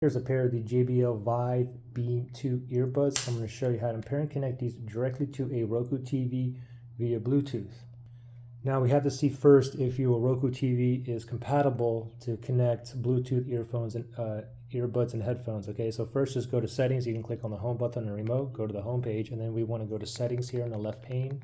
Here's a pair of the JBL Vive Beam 2 earbuds. I'm going to show you how to pair and connect these directly to a Roku TV via Bluetooth. Now we have to see first if your Roku TV is compatible to connect Bluetooth earphones and earbuds and headphones. Okay, so first just go to settings. You can click on the home button on the remote, go to the home page, and then we want to go to settings here in the left pane.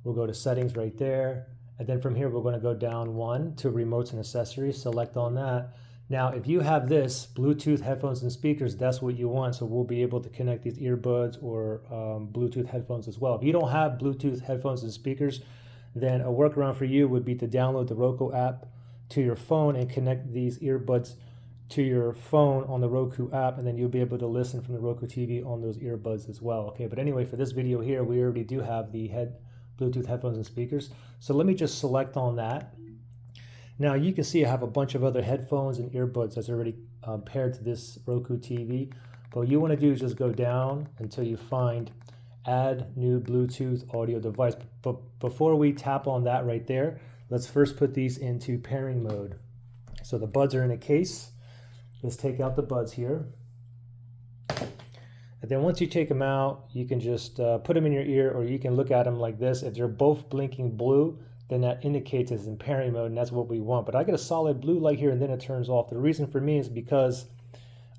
We'll go to settings right there. And then from here, we're going to go down one to remotes and accessories, select on that. Now, if you have this, Bluetooth headphones and speakers, that's what you want. So we'll be able to connect these earbuds or Bluetooth headphones as well. If you don't have Bluetooth headphones and speakers, then a workaround for you would be to download the Roku app to your phone and connect these earbuds to your phone on the Roku app, and then you'll be able to listen from the Roku TV on those earbuds as well. Okay, but anyway, for this video here, we already do have the Bluetooth headphones and speakers. So let me just select on that. Now you can see I have a bunch of other headphones and earbuds that's already paired to this Roku TV. But what you want to do is just go down until you find add new Bluetooth audio device. But before we tap on that right there, let's first put these into pairing mode. So the buds are in a case. Let's take out the buds here. And then once you take them out, you can just put them in your ear, or you can look at them like this. If they're both blinking blue, then that indicates it's in pairing mode, and that's what we want. But I get a solid blue light here, and then it turns off. The reason for me is because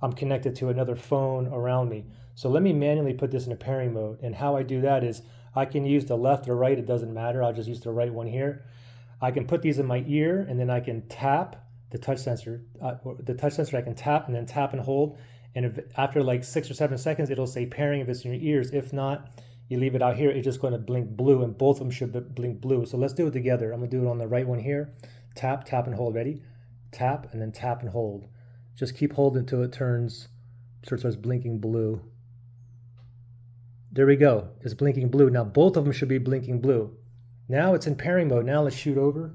I'm connected to another phone around me. So let me manually put this in a pairing mode. And how I do that is I can use the left or right. It doesn't matter. I'll just use the right one here. I can put these in my ear, and then I can tap the touch sensor. The touch sensor I can tap and then tap and hold. And if after like 6 or 7 seconds, it'll say pairing if it's in your ears. If not, you leave it out here, it's just going to blink blue, and both of them should blink blue. So let's do it together. I'm going to do it on the right one here. Tap, tap, and hold. Ready? Tap, and then tap and hold. Just keep holding until it turns, so it starts blinking blue. There we go. It's blinking blue. Now both of them should be blinking blue. Now it's in pairing mode. Now let's shoot over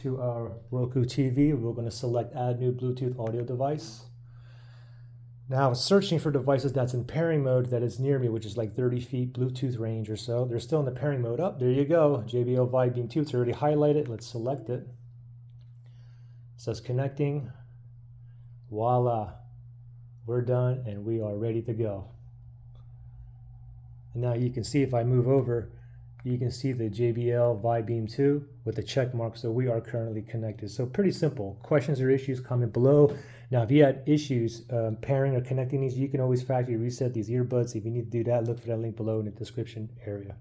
to our Roku TV. We're going to select add new Bluetooth audio device. Now it's searching for devices that's in pairing mode that is near me, which is like 30 feet Bluetooth range or so. They're still in the pairing mode. Oh, there you go. JBL Vive Beam 2. It's already highlighted. Let's select it. It says connecting. Voila. We're done and we are ready to go. And now you can see if I move over, you can see the JBL Vive Beam 2 with the check mark. So we are currently connected. So pretty simple. Questions or issues, comment below. Now, if you had issues pairing or connecting these, you can always factory reset these earbuds. If you need to do that, look for that link below in the description area.